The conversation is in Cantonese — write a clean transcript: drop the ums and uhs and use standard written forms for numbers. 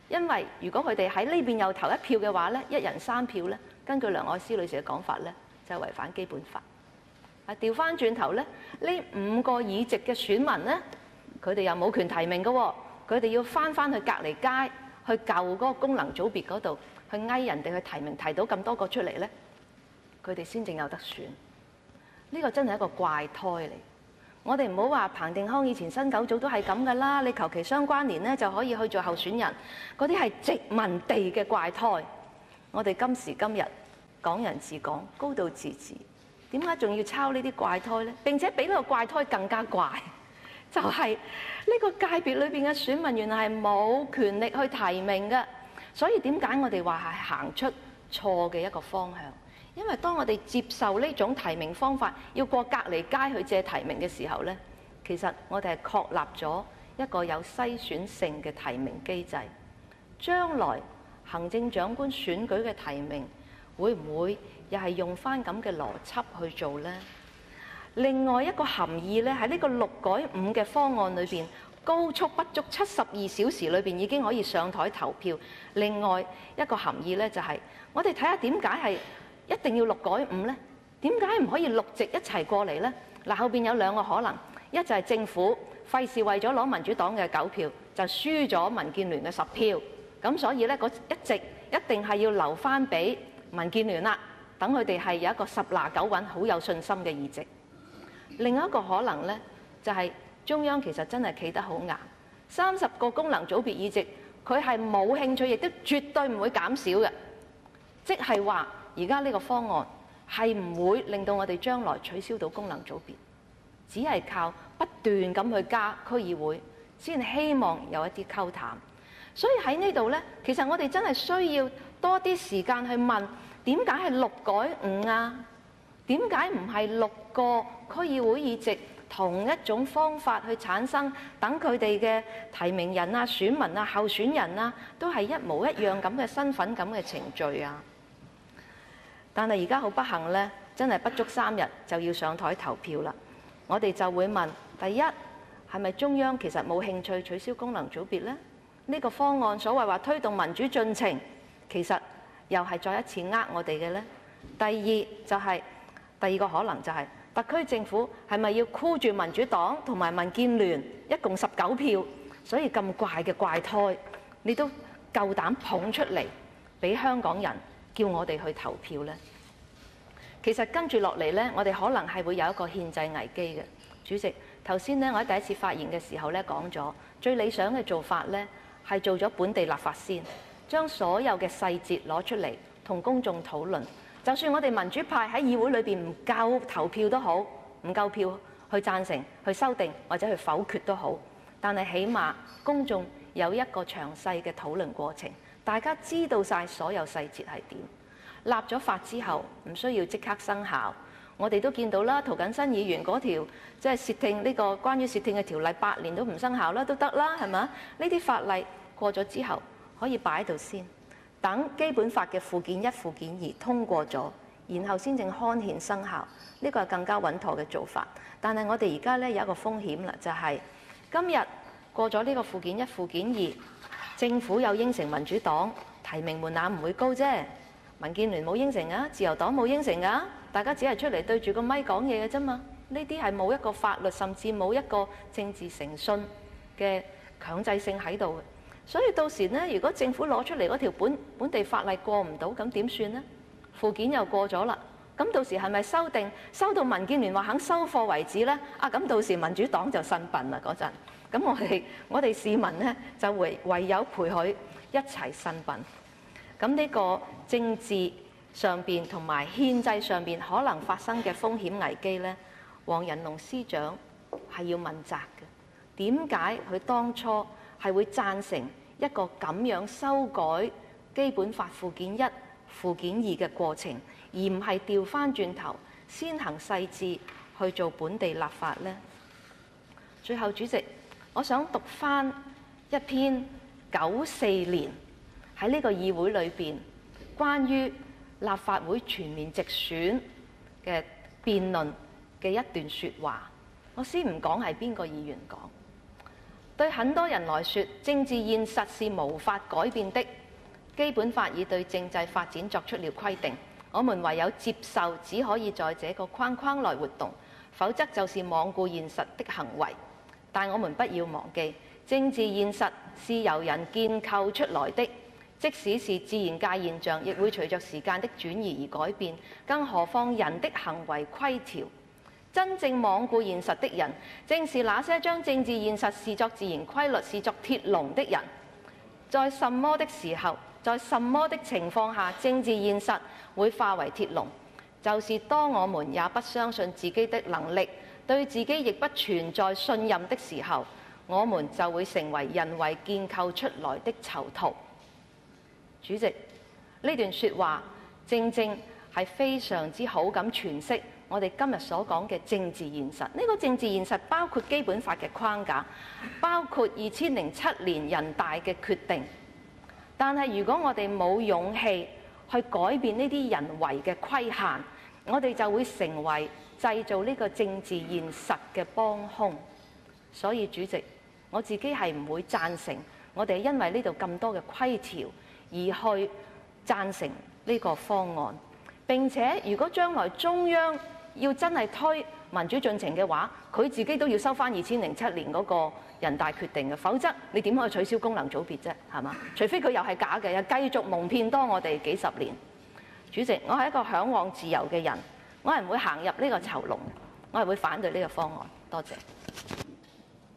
因為如果佢哋喺呢邊又投一票嘅話咧，一人3票咧，根據梁愛詩女士嘅講法咧，就係違反基本法。調翻轉頭咧，呢5個議席嘅選民咧，佢哋又冇權提名嘅喎，佢哋要翻去隔離街，去舊嗰個功能組別嗰度，去嗌人哋去提名，提到咁多個出嚟咧，佢哋先正有得選。呢個真係一個怪胎嚟。我哋唔好話彭定康以前新九組都係咁噶啦，你求其相關聯咧就可以去做候選人，嗰啲係殖民地嘅怪胎。我哋今時今日港人治港、高度自治，點解仲要抄呢啲怪胎呢？並且比呢個怪胎更加怪，就係呢個界別裏邊嘅選民原來係冇權力去提名嘅。所以點解我哋話係行出錯嘅一個方向？因為當我哋接受呢種提名方法，要過隔離街去借提名嘅時候呢，其實我哋係確立咗一個有篩選性嘅提名機制。將來行政長官選舉嘅提名會唔會又係用翻咁嘅邏輯去做呢？另外一個含義呢，喺呢個6改5嘅方案裏邊，高速不足72小時裏邊已經可以上台投票。另外一個含義呢，就係我哋睇下點解係一定要6改5呢？點解唔可以6席一齊過嚟呢？嗱，後邊有2個可能，一就係政府費事為咗攞民主黨嘅9票，就輸咗民建聯嘅10票，咁所以呢，嗰一席一定係要留翻俾民建聯啦，等佢哋係有一個10拿9穩好有信心嘅議席。另一個可能呢，就係中央其實真係企得好硬，30個功能組別議席，佢係冇興趣，亦都絕對唔會減少嘅，即係話而家呢個方案係唔會令到我哋將來取消到功能組別，只係靠不斷咁去加區議會，先希望有一啲溝淡。所以喺呢度呢，其實我哋真係需要多啲時間去問，點解係6改5啊？點解唔係6個區議會議席同一種方法去產生，等佢哋嘅提名人啊、選民啊、候選人啊，都係一模一樣咁嘅身份、咁嘅程序啊？但係而家好不幸呢，真係不足3日就要上台投票啦。我哋就會問：第一，係咪中央其實冇興趣取消功能組別呢？呢個方案所謂話推動民主進程，其實又係再一次我哋嘅呢？第二就係第二個可能就係特區政府係咪要箍住民主黨同埋民建聯一共19票，所以咁怪嘅怪胎你都夠膽捧出嚟俾香港人叫我哋去投票呢？其實跟住落嚟呢，我哋可能係會有一個憲制危機嘅。主席，頭先呢，我喺第一次發言嘅時候呢講咗，最理想嘅做法呢係做咗本地立法先，將所有嘅細節攞出嚟同公眾討論。就算我哋民主派喺議會裏邊唔夠投票都好，唔夠票去贊成、去修訂或者去否決都好，但係起碼公眾有一個詳細嘅討論過程，大家知道晒所有細節係點。立咗法之後唔需要即刻生效，我哋都見到啦，涂謹申議員嗰條即係竊聽呢個關於竊聽嘅條例8年都唔生效啦，都得啦，係嘛？呢啲法例過咗之後可以擺喺度先，等基本法嘅附件1、附件2通過咗，然後先正刊憲生效，呢個係更加穩妥嘅做法。但係我哋而家呢有一個風險啦，就係今日過咗呢個附件1、附件2，政府有應承民主黨提名門檻唔會高啫。民建聯冇應承啊，自由黨冇應承啊，大家只係出嚟對住個咪講嘢嘅啫嘛。呢啲係冇一個法律，甚至冇一個政治誠信嘅強制性喺度嘅。所以到時呢，如果政府攞出嚟嗰條本地法例過唔到，咁點算呢？附件又過咗啦，咁到時係咪修訂收到民建聯話肯收貨為止呢？啊，咁到時民主黨就呻笨啦嗰陣。咁我哋市民呢，就唯有陪佢一齊呻笨。咁呢個政治上邊同埋憲制上邊可能發生嘅風險危機呢，黃仁龍司長係要問責嘅。點解佢當初係會贊成一個咁樣修改基本法附件1、附件2嘅過程，而唔係調翻轉頭先行細緻去做本地立法呢？最後，主席，我想讀翻一篇94年喺呢個議會裏邊關於立法會全面直選嘅辯論嘅一段説話。我先唔講係邊個議員講，對很多人來說，政治現實是無法改變的。基本法已對政制發展作出了規定，我們唯有接受，只可以在這個框框內活動，否則就是罔顧現實的行為。但我們不要忘記，政治現實是由人建構出來的，即使是自然界現象，亦會隨着時間的轉移而改變，更何況人的行為規條。真正罔顧現實的人，正是那些將政治現實視作自然規律、視作鐵籠的人。在什麼的時候，在什麼的情況下，政治現實會化為鐵籠，就是當我們也不相信自己的能力，對自己亦不存在信任的時候，我們就會成為人為建構出來的囚徒。主席，呢段説話正正係非常之好咁詮釋我哋今日所講嘅政治現實。呢個政治現實包括基本法嘅框架，包括2007年人大嘅決定。但係如果我哋冇勇氣去改變呢啲人為嘅規限，我哋就會成為製造呢個政治現實嘅幫兇。所以主席，我自己係唔會贊成我哋因為呢度咁多嘅規條而去贊成呢個方案。並且如果將來中央要真係推民主進程嘅話，佢自己都要收翻2007年嗰個人大決定嘅，否則你點可以取消功能組別啫？係嘛？除非佢又係假嘅，又繼續蒙騙多我哋幾十年。主席，我係一個嚮往自由嘅人，我係唔會行入呢個囚籠，我係會反對呢個方案。多謝。